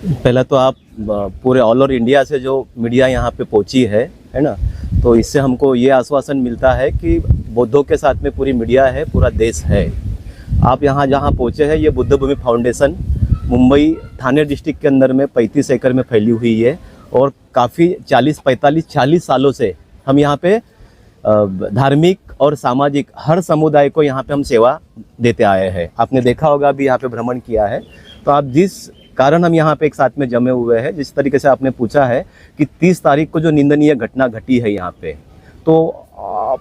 पहला तो आप पूरे ऑल ओवर इंडिया से जो मीडिया यहाँ पे पहुँची है ना, तो इससे हमको ये आश्वासन मिलता है कि बुद्धों के साथ में पूरी मीडिया है, पूरा देश है। आप यहाँ जहाँ पहुँचे हैं, ये बुद्ध भूमि फाउंडेशन मुंबई थाने डिस्ट्रिक्ट के अंदर में 35 एकड़ में फैली हुई है और काफ़ी 40 सालों से हम यहाँ पे धार्मिक और सामाजिक हर समुदाय को यहाँ पे हम सेवा देते आए हैं। आपने देखा होगा, अभी यहाँ पे भ्रमण किया है, तो आप जिस कारण हम यहाँ पे एक साथ में जमे हुए हैं, जिस तरीके से आपने पूछा है कि 30 तारीख को जो निंदनीय घटना घटी है यहाँ पे, तो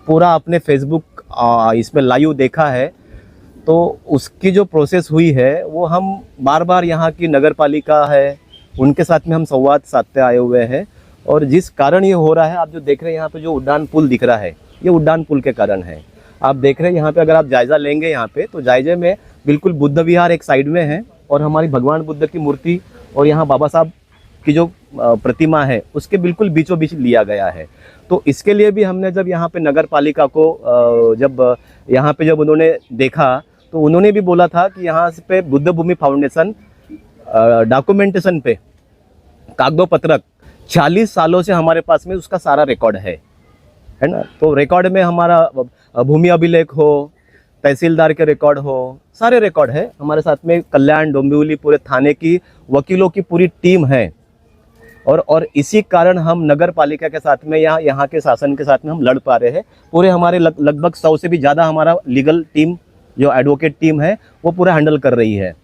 पूरा आपने फेसबुक इसमें लाइव देखा है। तो उसकी जो प्रोसेस हुई है वो हम बार बार यहाँ की नगर पालिका है उनके साथ में हम संवाद साधते आए हुए हैं। और जिस कारण ये हो रहा है, आप जो देख रहे हैं यहाँ पे जो उड्डान पुल दिख रहा है, ये उड्डान पुल के कारण है। आप देख रहे हैं यहाँ पे, अगर आप जायज़ा लेंगे यहाँ पे, तो जायजे में बिल्कुल बुद्ध विहार एक साइड में है और हमारी भगवान बुद्ध की मूर्ति और यहाँ बाबा साहब की जो प्रतिमा है उसके बिल्कुल बीचों बीच लिया गया है। तो इसके लिए भी हमने जब यहाँ पे नगर पालिका को जब यहाँ पे जब उन्होंने देखा, तो उन्होंने भी बोला था कि यहाँ पे बुद्ध भूमि फाउंडेशन डॉक्यूमेंटेशन पे कागजों पत्रक 40 सालों से हमारे पास में उसका सारा रिकॉर्ड है ना। तो रिकॉर्ड में हमारा भूमि अभिलेख हो, तहसीलदार के रिकॉर्ड हो, सारे रिकॉर्ड है हमारे साथ में। कल्याण, डोंबिवली पूरे थाने की वकीलों की पूरी टीम है और इसी कारण हम नगर पालिका के साथ में यहाँ के शासन के साथ में हम लड़ पा रहे हैं। पूरे हमारे लगभग 100 से भी ज़्यादा हमारा लीगल टीम, जो एडवोकेट टीम है, वो पूरा हैंडल कर रही है।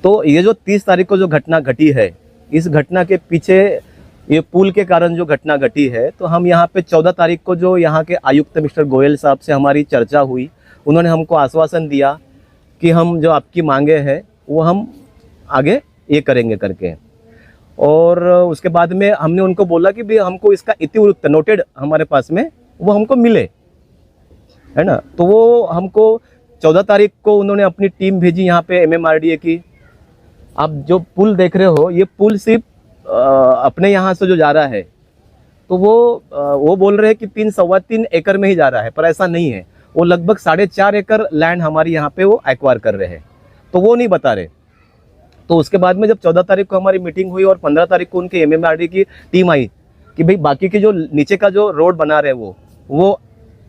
तो ये जो 30 तारीख को जो घटना घटी है, इस घटना के पीछे ये पुल के कारण जो घटना घटी है, तो हम यहाँ पे 14 तारीख को जो यहाँ के आयुक्त मिस्टर गोयल साहब से हमारी चर्चा हुई, उन्होंने हमको आश्वासन दिया कि हम जो आपकी मांगे हैं वो हम आगे ये करेंगे करके। और उसके बाद में हमने उनको बोला कि भाई हमको इसका इतिवृत्त नोटेड हमारे पास में वो हमको मिले, है ना। तो वो हमको 14 तारीख को उन्होंने अपनी टीम भेजी यहाँ पे MMRDA की। आप जो पुल देख रहे हो, ये पुल सिर्फ अपने यहाँ से जो जा रहा है, तो वो बोल रहे हैं कि 3-3.25 एकड़ में ही जा रहा है, पर ऐसा नहीं है। वो लगभग 4.5 एकड़ लैंड हमारी यहाँ पे वो एक्वायर कर रहे हैं, तो वो नहीं बता रहे। तो उसके बाद में जब 14 तारीख को हमारी मीटिंग हुई और 15 तारीख को उनके MMRDA की टीम आई कि भाई बाकी की जो नीचे का जो रोड बना रहे वो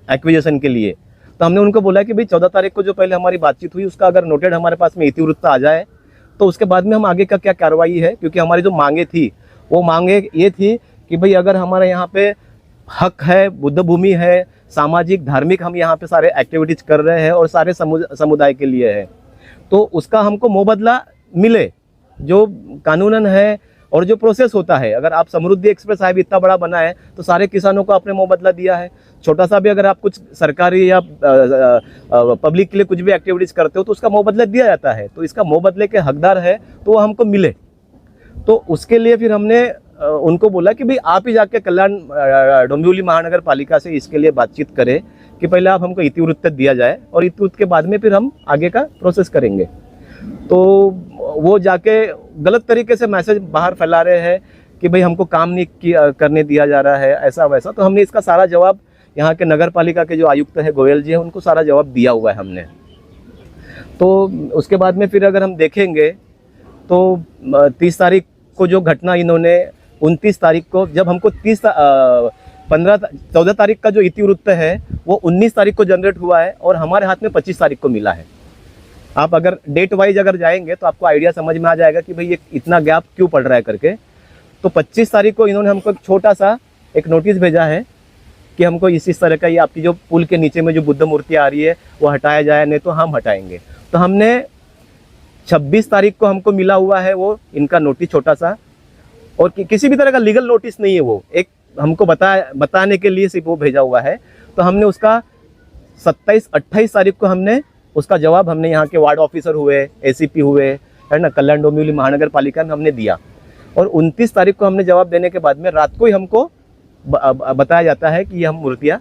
एक्विजिशन के लिए, तो हमने उनको बोला कि भाई 14 तारीख को जो पहले हमारी बातचीत हुई उसका अगर नोटेड हमारे पास में इतिवृत्त आ जाए, तो उसके बाद में हम आगे का क्या कार्रवाई है। क्योंकि हमारी जो मांगे थी, वो मांगे ये थी कि भाई अगर हमारे यहाँ पे हक है, बुद्ध भूमि है, सामाजिक धार्मिक हम यहाँ पे सारे एक्टिविटीज़ कर रहे हैं और सारे समुदाय के लिए है, तो उसका हमको मुआवजा मिले जो कानूनन है और जो प्रोसेस होता है। अगर आप समृद्धि एक्सप्रेस हाईवे इतना बड़ा बना है तो सारे किसानों को आपने मुआवजा दिया है। छोटा सा भी अगर आप कुछ सरकारी या पब्लिक के लिए कुछ भी एक्टिविटीज़ करते हो तो उसका मुआवजा दिया जाता है। तो इसका मुआवजे के हकदार है तो वो हमको मिले। तो उसके लिए फिर हमने उनको बोला कि भाई आप ही जाके कल्याण डोंबिवली महानगर पालिका से इसके लिए बातचीत करें कि पहले आप हमको इतिवृत्त दिया जाए और इतिवृत्त के बाद में फिर हम आगे का प्रोसेस करेंगे। तो वो जाके गलत तरीके से मैसेज बाहर फैला रहे हैं कि भाई हमको काम नहीं करने दिया जा रहा है, ऐसा वैसा। तो हमने इसका सारा जवाब यहाँ के नगर पालिका के जो आयुक्त है गोयल जी है, उनको सारा जवाब दिया हुआ है हमने। तो उसके बाद में फिर अगर हम देखेंगे तो 30 तारीख को जो घटना इन्होंने 29 तारीख को जब हमको 14 तारीख का जो इतिवृत्त है वो 19 तारीख को जनरेट हुआ है और हमारे हाथ में 25 तारीख को मिला है। आप अगर डेट वाइज अगर जाएंगे तो आपको आइडिया समझ में आ जाएगा कि भाई ये इतना गैप क्यों पड़ रहा है करके। तो 25 तारीख को इन्होंने हमको एक छोटा सा एक नोटिस भेजा है कि हमको इस तरह का, ये आपकी जो पुल के नीचे में जो बुद्ध मूर्ति आ रही है वो हटाया जाए, नहीं तो हम हटाएंगे। तो हमने 26 तारीख को हमको मिला हुआ है वो इनका नोटिस छोटा सा, और किसी भी तरह का लीगल नोटिस नहीं है, वो एक हमको बताने के लिए सिर्फ वो भेजा हुआ है। तो हमने उसका 27-28 तारीख को हमने उसका जवाब हमने यहाँ के वार्ड ऑफिसर हुए, ACP हुए, है ना, कल्याण डोंबिवली महानगर पालिका में हमने दिया। और 29 तारीख को हमने जवाब देने के बाद में रात को ही हमको बताया जाता है कि ये हम मूर्तियाँ,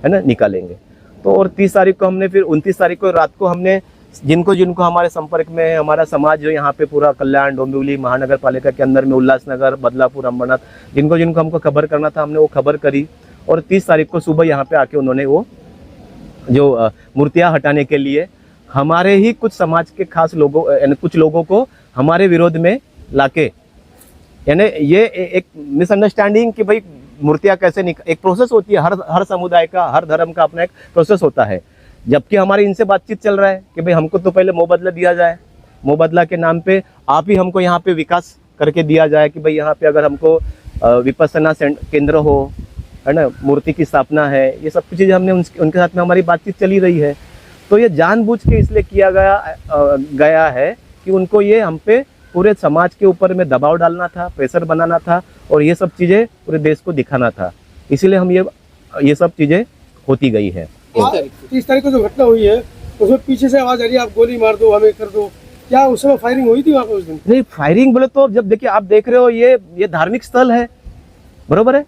है ना, निकालेंगे। तो और 30 तारीख को हमने फिर 29 तारीख को रात को हमने जिनको हमारे संपर्क में है, हमारा समाज जो यहाँ पे पूरा कल्याण डोंबिवली महानगर पालिका के अंदर में उल्लासनगर, बदलापुर, अंबरनाथ, जिनको हमको खबर करना था हमने वो खबर करी। और 30 तारीख को सुबह यहाँ पे आके उन्होंने वो जो मूर्तियाँ हटाने के लिए हमारे ही कुछ समाज के खास लोगों, कुछ लोगों को हमारे विरोध में लाके, यानी ये एक मिसअंडरस्टैंडिंग कि भाई मूर्तियाँ कैसे एक प्रोसेस होती है, हर समुदाय का, हर धर्म का अपना एक प्रोसेस होता है। जबकि हमारी इनसे बातचीत चल रहा है कि भाई हमको तो पहले मुबादला दिया जाए, मुबादला के नाम पे आप ही हमको यहाँ पे विकास करके दिया जाए कि भाई यहाँ पे अगर हमको विपස්සना केंद्र हो, है ना, मूर्ति की स्थापना है, ये सब चीज़ें हमने उनके साथ में हमारी बातचीत चली रही है। तो ये जानबूझ के इसलिए किया गया है कि उनको ये हम पे पूरे समाज के ऊपर में दबाव डालना था, प्रेशर बनाना था और ये सब चीज़ें पूरे देश को दिखाना था। इसीलिए हम ये सब चीज़ें होती गई है। 30 तारीख को जो घटना हुई है उसमें पीछे से आवाज आ रही है, आप गोली मार दो, हमें कर दो, क्या उस समय फायरिंग हुई थी वहाँ पे उस दिन? नहीं, फायरिंग बोले तो जब देखिए आप देख रहे हो ये धार्मिक स्थल है, बरोबर है,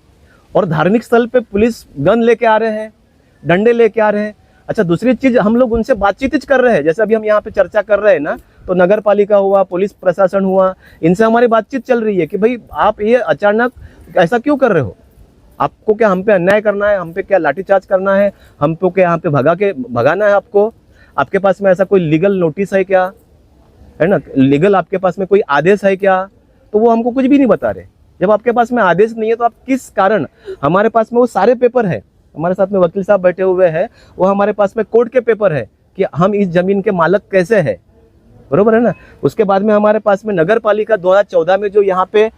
और धार्मिक स्थल पे पुलिस गन लेके आ रहे हैं, डंडे लेके आ रहे हैं। अच्छा, दूसरी चीज हम लोग उनसे बातचीत कर रहे हैं, जैसे अभी हम यहाँ पे चर्चा कर रहे हैं ना, तो नगर पालिका हुआ, पुलिस प्रशासन हुआ, इनसे हमारी बातचीत चल रही है कि भाई आप ये अचानक ऐसा क्यों कर रहे हो, आपको क्या हम पे अन्याय करना है, हम पे क्या लाठीचार्ज करना है, हमको क्या यहाँ पे भगाना है आपको, आपके पास में ऐसा कोई लीगल नोटिस है क्या, है ना, लीगल आपके पास में कोई आदेश है क्या? तो वो हमको कुछ भी नहीं बता रहे। जब आपके पास में आदेश नहीं है तो आप किस कारण, हमारे पास में वो सारे पेपर है, हमारे साथ में वकील साहब बैठे हुए हैं, वो हमारे पास में कोर्ट के पेपर है कि हम इस जमीन के मालक कैसे है, बरोबर है ना। उसके बाद में हमारे पास में नगर पालिका 2014 में जो यहाँ पे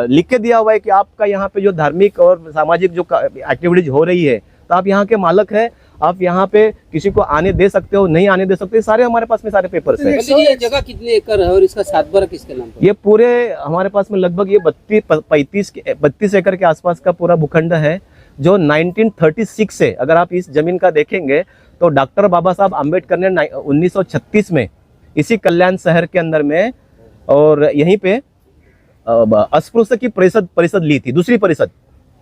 लिख के दिया हुआ है कि आपका यहाँ पे जो धार्मिक और सामाजिक जो एक्टिविटीज हो रही है तो आप यहाँ के मालक है, आप यहाँ पे किसी को आने दे सकते हो, नहीं आने दे सकते, सारे हमारे पास में सारे पेपर्स है। ये जगह कितने एकड़ है और इसका सातबारा किसके नाम पर? ये पूरे हमारे पास में लगभग ये 32 एकड़ के आसपास का पूरा भूखंड है, जो 1936 से, अगर आप इस जमीन का देखेंगे तो डॉक्टर बाबा साहब आम्बेडकर ने 1936 में इसी कल्याण शहर के अंदर में और यहीं पे अस्पृश्य की परिषद ली थी, दूसरी परिषद,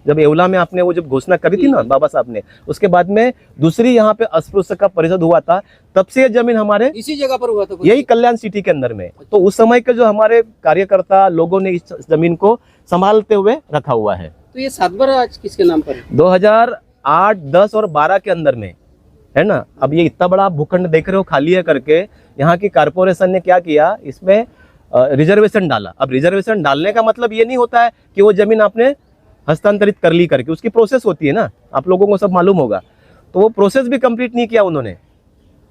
जब येवला में आपने वो जब घोषणा करी थी ना बाबा साहब ने, उसके बाद में दूसरी यहाँ पे अस्पृश्य का परिषद हुआ था, तब से ये जमीन हमारे इसी जगह पर हुआ था, यही कल्याण सिटी के अंदर में। तो उस समय के जो हमारे कार्यकर्ता लोगों ने इस जमीन को संभालते हुए रखा हुआ है। तो ये सातबारा आज किसके नाम पर है? 2008, 10 और 12 के अंदर में, है ना। अब ये इतना बड़ा भूखंड देख रहे हो खाली है करके, यहाँ की कारपोरेशन ने क्या किया, इसमें रिजर्वेशन डाला। अब रिजर्वेशन डालने का मतलब ये नहीं होता है कि वो जमीन आपने हस्तांतरित कर ली करके, उसकी प्रोसेस होती है ना, आप लोगों को सब मालूम होगा। तो वो प्रोसेस भी कंप्लीट नहीं किया उन्होंने।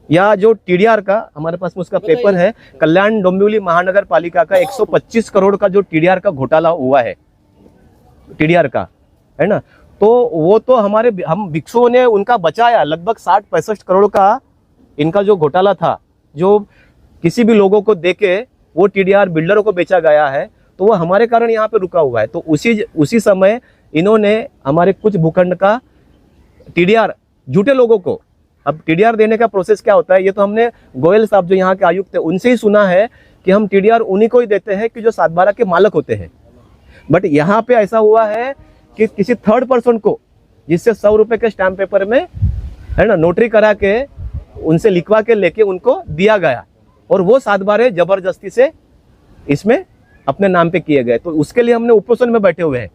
या जो टीडीआर का हमारे पास में उसका पेपर है, कल्याण डोंबिवली महानगर पालिका का 125 करोड़ का जो टीडीआर का घोटाला हुआ है, टीडीआर का, है ना, तो वो तो हम भिक्षुओं ने उनका बचाया। लगभग 60-65 करोड़ का इनका जो घोटाला था, जो किसी भी लोगों को देके वो टीडीआर बिल्डरों को बेचा गया है, तो वो हमारे कारण यहाँ पे रुका हुआ है। तो उसी समय इन्होंने हमारे कुछ भूखंड का टीडीआर झूठे लोगों को, अब टीडीआर देने का प्रोसेस क्या होता है, ये तो हमने गोयल साहब जो यहाँ के आयुक्त है उनसे ही सुना है कि हम टीडीआर उन्हीं को ही देते हैं कि जो सातबारा के मालक होते हैं। बट यहाँ पे ऐसा हुआ है कि किसी थर्ड पर्सन को, जिससे 100 रुपए के स्टैम्प पेपर में, है ना, नोटरी करा के उनसे लिखवा के लेके उनको दिया गया, और वो सातबारे जबरदस्ती से इसमें अपने नाम पे किए गए। तो उसके लिए हमने उपोषण में बैठे हुए हैं।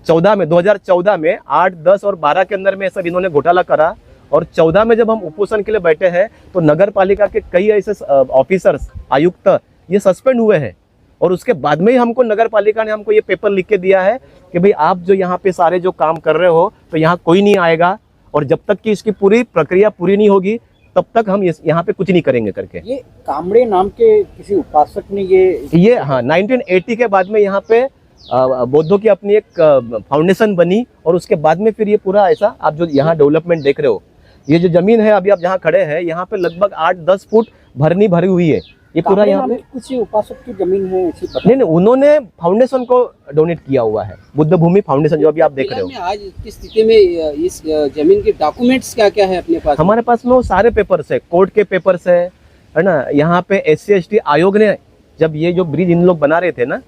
2014 में 8, 10 और 12 के अंदर में सब इन्होंने घोटाला करा, और 14 में जब हम उपोषण के लिए बैठे हैं तो नगर पालिका के कई ऐसे ऑफिसर्स, आयुक्त, ये सस्पेंड हुए हैं। और उसके बाद में ही हमको नगर पालिका ने हमको ये पेपर लिख के दिया है कि भाई आप जो यहाँ पे सारे जो काम कर रहे हो तो यहाँ कोई नहीं आएगा, और जब तक कि इसकी पूरी प्रक्रिया पूरी नहीं होगी तब तक हम यहाँ पे कुछ नहीं करेंगे करके। ये कामड़े नाम के किसी उपासक ने ये हाँ 1980 के बाद में यहाँ पे बौद्धों की अपनी एक फाउंडेशन बनी, और उसके बाद में फिर ये पूरा ऐसा आप जो यहाँ डेवलपमेंट देख रहे हो, ये जो जमीन है अभी आप जहाँ खड़े हैं, यहाँ पे लगभग 8-10 फुट भरनी भरी हुई है। ये पूरा यहाँ पे किसी उपासक की जमीन है ऐसी पता नहीं, उन्होंने फाउंडेशन को डोनेट किया हुआ है, बुद्ध भूमि फाउंडेशन, जो अभी आप देख रहे हो। आज की स्थिति में इस जमीन के डॉक्यूमेंट्स क्या क्या है अपने पास? हमारे पास में वो सारे पेपर्स है, कोर्ट के पेपर्स है ना। यहाँ पे SC/ST आयोग ने जब ये जो ब्रिज इन लोग बना रहे थे ना,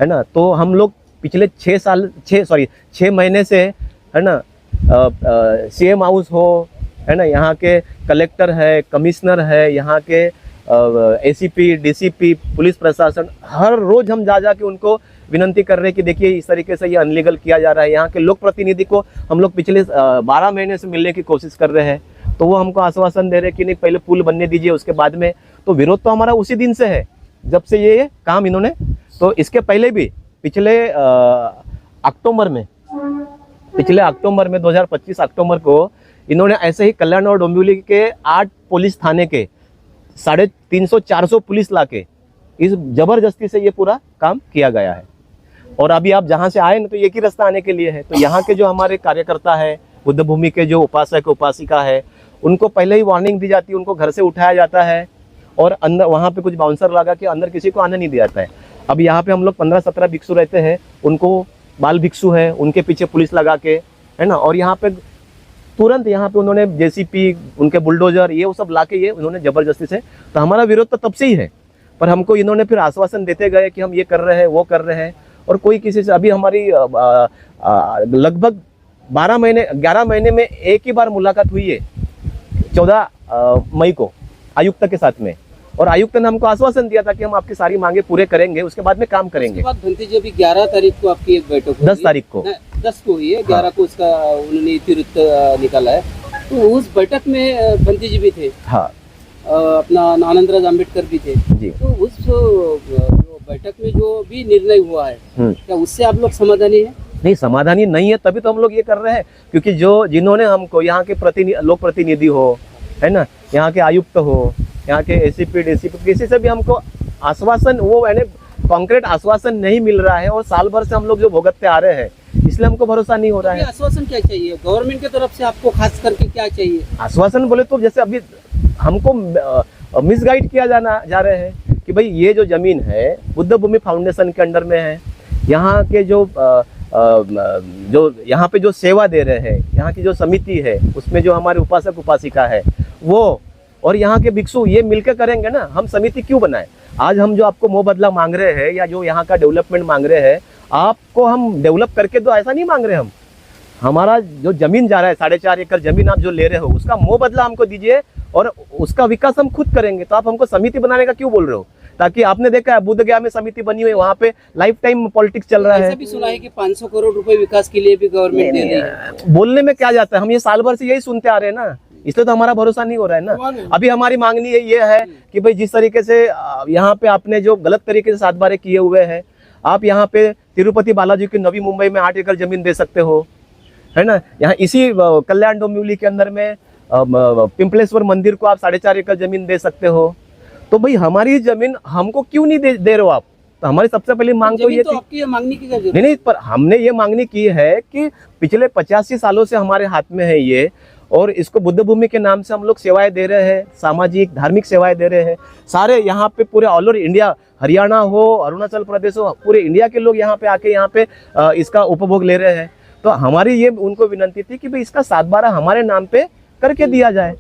है ना, तो हम लोग पिछले 6 महीने से, है ना, CM हाउस हो, है ना, यहाँ के कलेक्टर है, कमिश्नर है, यहाँ के ACP, DCP, पुलिस प्रशासन, हर रोज हम जा के उनको विनंती कर रहे हैं कि देखिए इस तरीके से ये अनलीगल किया जा रहा है। यहाँ के लोक प्रतिनिधि को हम लोग पिछले 12 महीने से मिलने की कोशिश कर रहे हैं, तो वो हमको आश्वासन दे रहे हैं कि नहीं पहले पुल बनने दीजिए उसके बाद में। तो विरोध तो हमारा उसी दिन से है जब से ये काम इन्होंने, तो इसके पहले भी पिछले अक्टूबर में 2025 अक्टूबर को इन्होंने ऐसे ही कल्याण और डोंबिवली के 8 पुलिस थाने के 350-400 पुलिस लाके इस जबरदस्ती से ये पूरा काम किया गया है। और अभी आप जहाँ से आए ना, तो एक ही रास्ता आने के लिए है। तो यहाँ के जो हमारे कार्यकर्ता है, बुद्ध भूमि के जो उपासक उपासिका है, उनको पहले ही वार्निंग दी जाती है, उनको घर से उठाया जाता है और अंदर वहाँ पे कुछ बाउंसर लगा के अंदर किसी को आने नहीं दिया जाता है। अब यहाँ पे हम लोग 15-17 भिक्षु रहते हैं, उनको बाल भिक्षु है, उनके पीछे पुलिस लगा के, है ना। और यहाँ पे तुरंत यहाँ पे उन्होंने जेसीपी, उनके बुलडोजर, ये वो सब लाके ये उन्होंने जबरदस्ती से, तो हमारा विरोध तो तब से ही है। पर हमको इन्होंने फिर आश्वासन देते गए कि हम ये कर रहे हैं, वो कर रहे हैं, और कोई किसी से, अभी हमारी लगभग 11 महीने में एक ही बार मुलाकात हुई है, 14 मई को आयुक्त के साथ में। और आयुक्त ने हमको आश्वासन दिया था कि हम आपकी सारी मांगे पूरे करेंगे, उसके बाद में काम करेंगे। उसके बाद भंती जी अभी 11 तारीख को आपकी एक बैठक हुई 10 तारीख को, 10 को हुई है, 11 को उसका उन्होंने इतिवृत्त निकाला है। तो उस बैठक में भंती जी भी थे, हाँ अपना आनंदराज अम्बेडकर भी थे जी। तो उस जो बैठक में जो भी निर्णय हुआ है, क्या उससे आप लोग समाधानी है? नहीं, समाधानी नहीं है, तभी तो हम लोग ये कर रहे हैं। क्योंकि जिन्होंने हमको यहाँ के लोक प्रतिनिधि हो, है ना, यहाँ के आयुक्त हो, यहाँ के एसीपी डीसीपी, किसी से भी हमको आश्वासन, वो यानी कॉन्क्रीट आश्वासन नहीं मिल रहा है। और साल भर से हम लोग जो भुगतते आ रहे हैं, इसलिए हमको भरोसा नहीं हो रहा ये है। आश्वासन क्या चाहिए गवर्नमेंट की तरफ से आपको, खास करके क्या चाहिए? आश्वासन बोले तो जैसे अभी हमको मिसगाइड किया जा रहे हैं कि भाई ये जो जमीन है बुद्ध भूमि फाउंडेशन के अंडर में है, यहाँ के जो यहाँ पे जो सेवा दे रहे हैं, यहाँ की जो समिति है, उसमें जो हमारे उपासक उपासिका है वो, और यहाँ के भिक्षु, ये मिलकर करेंगे ना। हम समिति क्यों बनाए? आज हम जो आपको मोह बदला मांग रहे हैं, या जो यहाँ का डेवलपमेंट मांग रहे हैं, आपको हम डेवलप करके दो, ऐसा नहीं मांग रहे हम। हमारा जो जमीन जा रहा है, 4.5 एकड़ जमीन आप जो ले रहे हो, उसका मोह बदला हमको दीजिए और उसका विकास हम खुद करेंगे। तो आप हमको समिति बनाने का क्यों बोल रहे हो? ताकि आपने देखा है बुद्ध गया में समिति बनी हुई है, वहाँ पे लाइफ टाइम पॉलिटिक्स चल रहा है। ऐसा भी सुना है कि 500 करोड़ रुपए विकास के लिए भी गवर्नमेंट दे रही है। बोलने में क्या जाता है, हम ये साल भर से यही सुनते आ रहे हैं ना, इसलिए तो हमारा भरोसा नहीं हो रहा है ना। अभी हमारी मांगनी ये है कि भाई जिस तरीके से यहाँ पे आपने जो गलत तरीके से 7 बारे किए हुए हैं, आप यहाँ पे तिरुपति बालाजी की नवी मुंबई में 8 एकड़ जमीन दे सकते हो, है ना। यहाँ इसी कल्याण डोंबिवली के अंदर में पिंपलेश्वर मंदिर को आप 4.5 एकड़ जमीन दे सकते हो। तो भाई हमारी जमीन हमको क्यों नहीं दे रहे हो आप? तो हमारी सबसे पहली मांग तो ये थी। आपकी मांगनी की क्या जरूरत? नहीं, पर हमने ये मांगनी की है कि पिछले 85 सालों से हमारे हाथ में है ये, और इसको बुद्ध भूमि के नाम से हम लोग सेवाएं दे रहे हैं, सामाजिक धार्मिक सेवाएं दे रहे हैं। सारे यहाँ पे पूरे ऑल ओवर इंडिया, हरियाणा हो, अरुणाचल प्रदेश हो, पूरे इंडिया के लोग यहाँ पे आके यहाँ पे इसका उपभोग ले रहे हैं। तो हमारी ये उनको विनती थी कि भाई इसका 7/12 हमारे नाम पे करके दिया जाए।